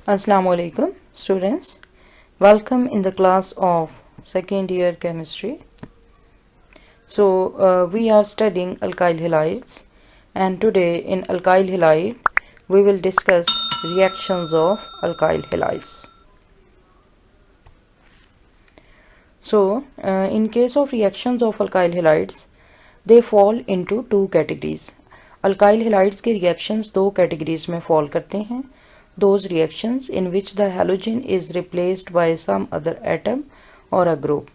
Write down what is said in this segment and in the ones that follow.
Assalamu alaikum students, welcome in the class of second year chemistry. So we are studying alkyl halides, and today in alkyl halide we will discuss reactions of alkyl halides. So in case of reactions of alkyl halides, they fall into two categories. Alkyl halides के reactions दो categories में fall करते हैं. Those reactions in which the halogen is replaced by some other atom or a group.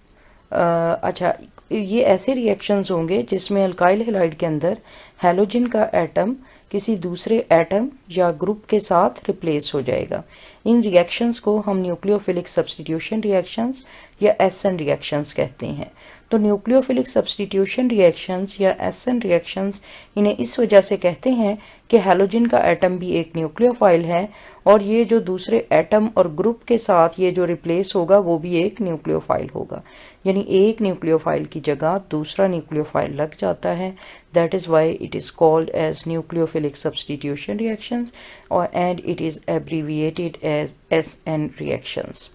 अच्छा, ये ऐसे reactions होंगे जिसमें अल्काइल हैलाइड के अंदर हैलोजन का एटम किसी दूसरे एटम या ग्रुप के साथ रिप्लेस हो जाएगा. इन रिएक्शंस को हम न्यूक्लियोफिलिक सब्स्टिट्यूशन रिएक्शंस या एसएन रिएक्शंस कहते हैं. तो न्यूक्लियोफिलिक सब्स्टिट्यूशन रिएक्शंस या एसएन रिएक्शंस इन्हें इस वजह से कहते हैं कि हैलोजन का एटम भी एक न्यूक्लियोफाइल है और ये जो दूसरे एटम और ग्रुप के साथ ये जो रिप्लेस होगा वो भी एक न्यूक्लियोफाइल होगा. यानी एक न्यूक्लियोफाइल की जगह दूसरा न्यूक्लियोफाइल लग जाता है. That is why it is called as nucleophilic substitution reactions और and it is abbreviated as SN reactions.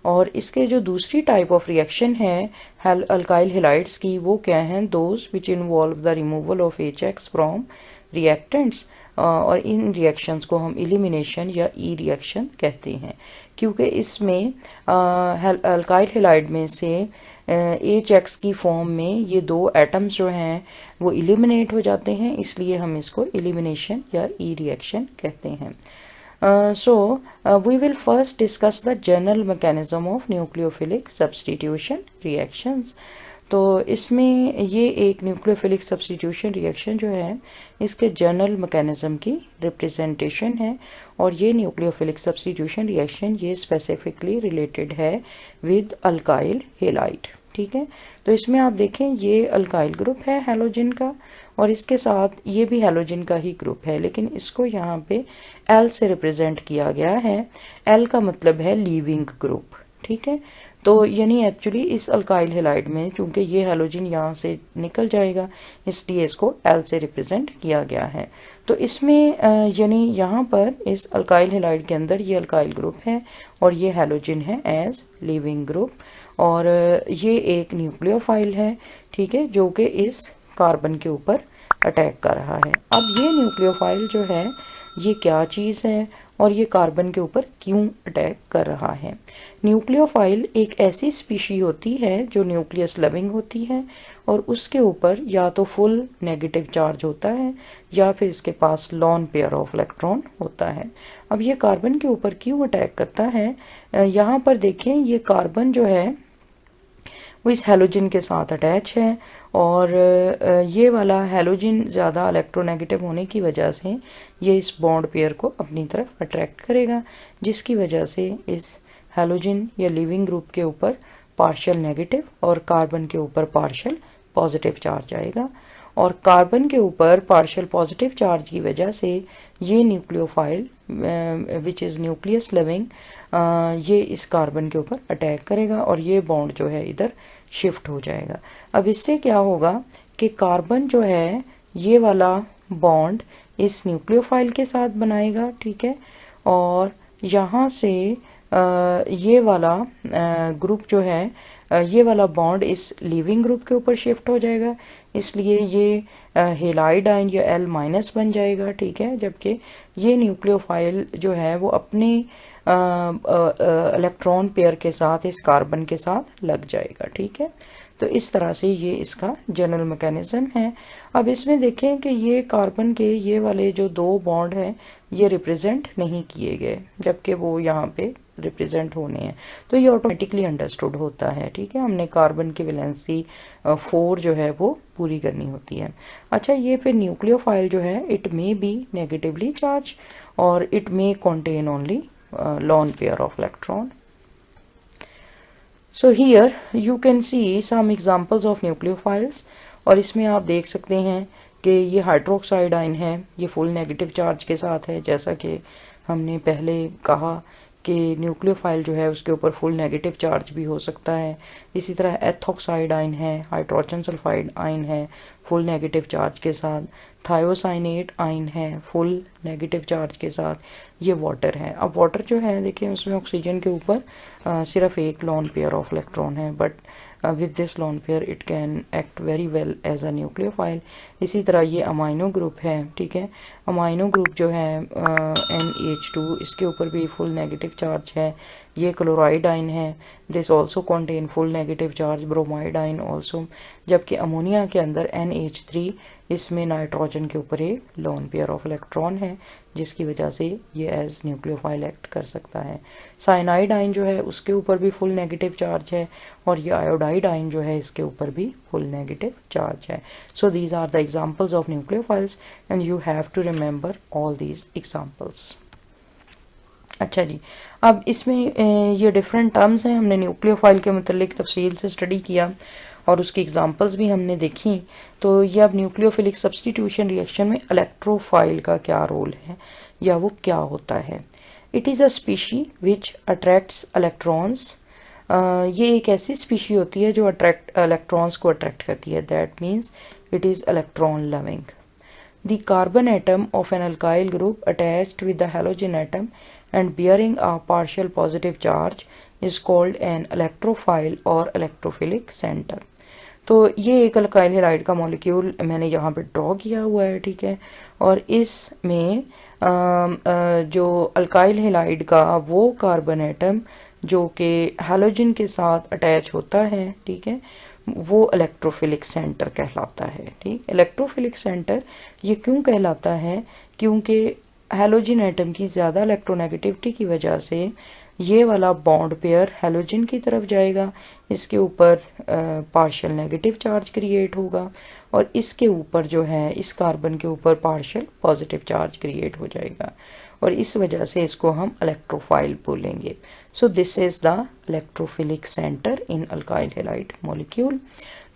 और इसके जो दूसरी टाइप ऑफ रिएक्शन है अल्काइल हैलाइड्स की, वो क्या हैं? Those which involve the removal of HX from reactants. और इन रिएक्शंस को हम एलिमिनेशन या ई रिएक्शन कहते हैं, क्योंकि इसमें अल्काइल हैलाइड में से HX की फॉर्म में ये दो एटम्स जो हैं वो एलिमिनेट हो जाते हैं, इसलिए हम इसको एलिमिनेशन या ई रिएक्शन कहते हैं. So we will first discuss the general mechanism of nucleophilic substitution reactions. तो इसमें ये एक न्यूक्लियोफिलिक सब्स्टिट्यूशन रिएक्शन जो है इसके जनरल मैकेनिज्म की रिप्रेजेंटेशन है और ये न्यूक्लियोफिलिक सब्स्टिट्यूशन रिएक्शन ये स्पेसिफिकली रिलेटेड है विद अल्काइल हैलाइड. ठीक है, तो इसमें आप देखें ये अल्काइल ग्रुप है हैलोजन का और इसके साथ ये भी हैलोजन का ही ग्रुप है, लेकिन इसको यहाँ पे L से रिप्रेजेंट किया गया है. L का मतलब है लीविंग ग्रुप. ठीक है, तो यानी एक्चुअली इस अल्काइल हैलाइड में चूंकि ये हैलोजन यहाँ से निकल जाएगा इसलिए इसको L से रिप्रेजेंट किया गया है. तो इसमें यानी यहाँ पर इस अल्काइल हैलाइड के अंदर ये अल्काइल ग्रुप है और ये हैलोजन है एज लिविंग ग्रुप और ये एक न्यूक्लियोफाइल है. ठीक है, जो कि इस कार्बन के ऊपर अटैक कर रहा है. अब ये न्यूक्लियोफाइल जो है ये क्या चीज़ है और ये कार्बन के ऊपर क्यों अटैक कर रहा है? न्यूक्लियोफाइल एक ऐसी स्पीशी होती है जो न्यूक्लियस लविंग होती है और उसके ऊपर या तो फुल नेगेटिव चार्ज होता है या फिर इसके पास लॉन पेयर ऑफ इलेक्ट्रॉन होता है. अब ये कार्बन के ऊपर क्यों अटैक करता है? यहाँ पर देखें ये कार्बन जो है वो इस हैलोजन के साथ अटैच है और ये वाला हैलोजन ज़्यादा इलेक्ट्रोनेगेटिव होने की वजह से ये इस बॉन्ड पेयर को अपनी तरफ अट्रैक्ट करेगा, जिसकी वजह से इस हैलोजन या लिविंग ग्रुप के ऊपर पार्शियल नेगेटिव और कार्बन के ऊपर पार्शियल पॉजिटिव चार्ज आएगा. और कार्बन के ऊपर पार्शियल पॉजिटिव चार्ज की वजह से ये nucleophile which is nucleus living ये इस कार्बन के ऊपर अटैक करेगा और ये बॉन्ड जो है इधर शिफ्ट हो जाएगा. अब इससे क्या होगा कि कार्बन जो है ये वाला बॉन्ड इस न्यूक्लियोफाइल के साथ बनाएगा. ठीक है, और यहाँ से ये वाला ग्रुप जो है ये वाला बॉन्ड इस लिविंग ग्रुप के ऊपर शिफ्ट हो जाएगा, इसलिए ये हेलाइड आयन या L माइनस बन जाएगा. ठीक है, जबकि ये न्यूक्लियोफाइल जो है वो अपने इलेक्ट्रॉन पेयर के साथ इस कार्बन के साथ लग जाएगा. ठीक है, तो इस तरह से ये इसका जनरल मैकेनिज्म है. अब इसमें देखें कि ये कार्बन के ये वाले जो दो बॉन्ड हैं ये रिप्रेजेंट नहीं किए गए जबकि वो यहाँ पे रिप्रेजेंट होने हैं, तो ये ऑटोमेटिकली अंडरस्टूड होता है. ठीक है, हमने कार्बन की वैलेंसी 4 जो है वो पूरी करनी होती है. अच्छा, ये फिर न्यूक्लियोफाइल जो है it may be negatively charge और it may contain only lone pair of electron. So here you can see some examples of nucleophiles और इसमें आप देख सकते हैं कि ये हाइड्रोक्साइड आयन है, ये फुल नेगेटिव चार्ज के साथ है, जैसा कि हमने पहले कहा कि न्यूक्लियोफाइल जो है उसके ऊपर फुल नेगेटिव चार्ज भी हो सकता है। इसी तरह एथोक्साइड आयन है, हाइड्रोजन सल्फाइड आयन है फुल नेगेटिव चार्ज के साथ, थायोसाइनेट आयन है फुल नेगेटिव चार्ज के साथ, ये वाटर है। अब वाटर जो है देखिए उसमें ऑक्सीजन के ऊपर सिर्फ एक लॉन पेयर ऑफ इलेक्ट्रॉन है, but with this lone pair it can act very well as a nucleophile। इसी तरह ये अमाइनो ग्रुप है, ठीक है। अमाइनो ग्रुप जो है NH2, इसके ऊपर भी फुल नेगेटिव चार्ज है। ये क्लोराइड आयन है, this also contain full negative charge, bromide ion also. जबकि अमोनिया के अंदर NH3, इसमें नाइट्रोजन के ऊपर एक लोन पेयर ऑफ इलेक्ट्रॉन है, जिसकी वजह से ये एज न्यूक्लियोफाइल एक्ट कर सकता है। साइनाइड आयन जो है उसके ऊपर भी फुल नेगेटिव चार्ज है, और ये आयोडाइड आयन जो है इसके ऊपर भी फुल नेगेटिव चार्ज है। So these are the examples of nucleophiles and you have to remember all these examples. अच्छा जी, अब इसमें ये डिफरेंट टर्म्स हैं, हमने न्यूक्लियोफाइल के मतलब तफसील से स्टडी किया और उसकी एग्जांपल्स भी हमने देखी। तो ये अब न्यूक्लियोफिलिक सब्स्टिट्यूशन रिएक्शन में इलेक्ट्रोफाइल का क्या रोल है या वो क्या होता है। It is a species which attracts electrons. ये एक ऐसी स्पीशी होती है जो इलेक्ट्रॉन्स को अट्रैक्ट करती है, that means it is electron loving. The carbon atom of an alkyl group attached with the halogen atom and bearing a partial positive charge is called an electrophile or electrophilic center। तो ये एक alkyl halide का molecule मैंने यहाँ पे draw किया हुआ है, ठीक है। और इसमें जो अल्काइल हैलाइड का वो कार्बन एटम जो कि हैलोजन के साथ अटैच होता है, ठीक है, वो इलेक्ट्रोफिलिक सेंटर कहलाता है, ठीक। इलेक्ट्रोफिलिक सेंटर ये क्यों कहलाता है, क्योंकि हैलोजन एटम की ज़्यादा इलेक्ट्रोनेगेटिविटी की वजह से ये वाला बॉन्ड पेयर हैलोजन की तरफ जाएगा, इसके ऊपर पार्शियल नेगेटिव चार्ज क्रिएट होगा, और इसके ऊपर जो है इस कार्बन के ऊपर पार्शियल पॉजिटिव चार्ज क्रिएट हो जाएगा, और इस वजह से इसको हम इलेक्ट्रोफाइल बोलेंगे। So this is the electrophilic centre in alkyl halide molecule.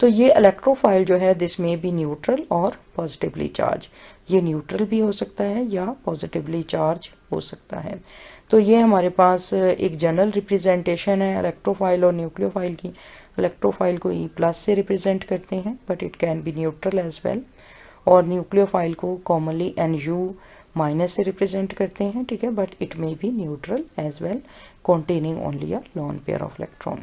तो ये इलेक्ट्रोफाइल जो है दिस में भी न्यूट्रल और पॉजिटिवली चार्ज, ये न्यूट्रल भी हो सकता है या पॉजिटिवली चार्ज हो सकता है। तो ये हमारे पास एक जनरल रिप्रेजेंटेशन है इलेक्ट्रोफाइल और न्यूक्लियोफाइल की। इलेक्ट्रोफाइल को E+ से रिप्रेजेंट करते हैं, but it can be neutral as well, और न्यूक्लियोफाइल को कॉमनली Nu- से रिप्रेजेंट करते हैं, ठीक है, but it may be neutral as well containing only a lone pair of electron।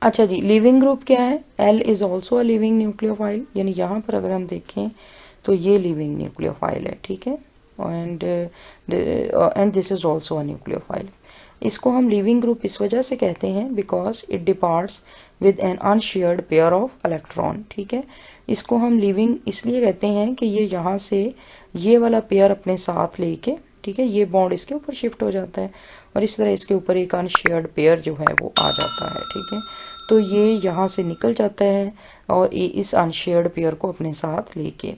अच्छा जी, लिविंग ग्रुप क्या है। L is also a living nucleophile, यानी यहाँ पर अगर हम देखें तो ये लिविंग न्यूक्लियोफाइल है, ठीक है, and this is also a nucleophile. इसको हम लिविंग ग्रुप इस वजह से कहते हैं because it departs with an unshared pair of electron, ठीक है। इसको हम लिविंग इसलिए कहते हैं कि ये यहाँ से ये वाला पेयर अपने साथ लेके, ठीक है, ये बॉन्ड इसके ऊपर शिफ्ट हो जाता है, और इस तरह इसके ऊपर एक अनशेयर्ड पेयर जो है वो आ जाता है, ठीक है। तो ये यहाँ से निकल जाता है और ये इस अनशेयर्ड पेयर को अपने साथ लेके।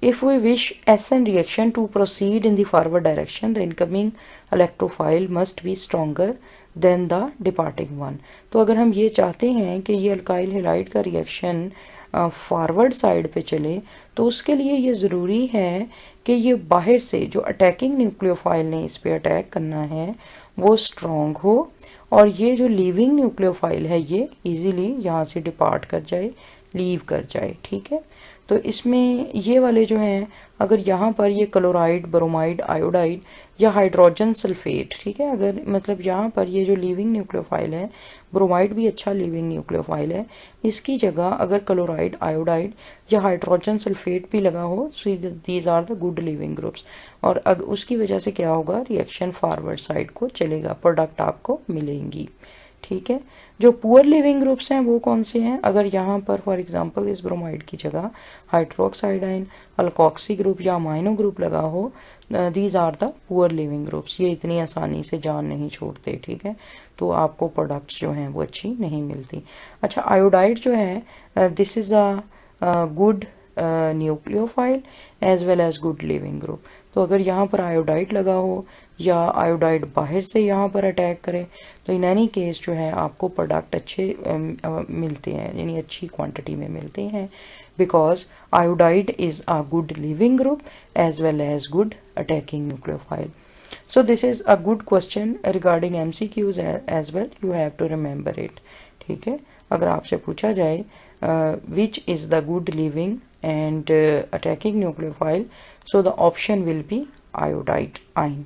If we wish SN reaction to proceed in the forward direction, the incoming electrophile must be stronger than the departing one। तो अगर हम ये चाहते हैं कि ये अल्काइल हैलाइड का रिएक्शन फॉरवर्ड साइड पे चले, तो उसके लिए ये ज़रूरी है कि ये बाहर से जो अटैकिंग न्यूक्लियोफाइल ने इस पे अटैक करना है वो स्ट्रॉन्ग हो, और ये जो लीविंग न्यूक्लियोफाइल है ये इजीली यहाँ से डिपार्ट कर जाए, लीव कर जाए, ठीक है। तो इसमें ये वाले जो हैं, अगर यहाँ पर ये क्लोराइड, ब्रोमाइड, आयोडाइड या हाइड्रोजन सल्फेट, ठीक है, अगर मतलब यहाँ पर ये जो लीविंग न्यूक्लियोफाइल है, ब्रोमाइड भी अच्छा लीविंग न्यूक्लियोफाइल है, इसकी जगह अगर क्लोराइड, आयोडाइड या हाइड्रोजन सल्फेट भी लगा हो, so these are the good leaving groups, और अगर उसकी वजह से क्या होगा, रिएक्शन फॉरवर्ड साइड को चलेगा, प्रोडक्ट आपको मिलेंगी, ठीक है। जो पुअर लिविंग ग्रुप्स हैं वो कौन से हैं, अगर यहाँ पर फॉर एग्जांपल इस ब्रोमाइड की जगह हाइड्रोक्साइड आयन, अल्कोक्सी ग्रुप या अमाइनो ग्रुप लगा हो, these are the poor leaving groups, ये इतनी आसानी से जान नहीं छोड़ते, ठीक है, तो आपको प्रोडक्ट्स जो हैं वो अच्छी नहीं मिलती। अच्छा, आयोडाइड जो है this is a good nucleophile as well as good leaving group. तो अगर यहाँ पर आयोडाइड लगा हो या आयोडाइड बाहर से यहाँ पर अटैक करे, तो इन एनी केस जो है आपको प्रोडक्ट अच्छे मिलते हैं, यानी अच्छी क्वांटिटी में मिलते हैं, because iodide is a good leaving group as well as good attacking nucleophile. So this is a good question regarding MCQs as well. You have to remember it. ठीक है, अगर आपसे पूछा जाए which is the good living and attacking nucleophile, so the option will be iodide ion.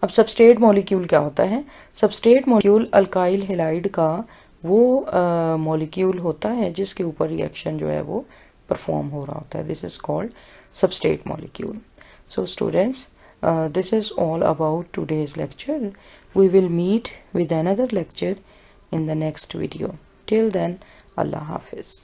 अब substrate molecule क्या होता है? सबस्ट्रेट मॉलिक्यूल अल्काइल हैलाइड का वो मॉलिक्यूल होता है जिसके ऊपर रिएक्शन जो है वो परफॉर्म हो रहा होता है. This is called substrate molecule. So students, this is all about today's lecture. We will meet with another lecture in the next video. Till then, Allah Hafiz.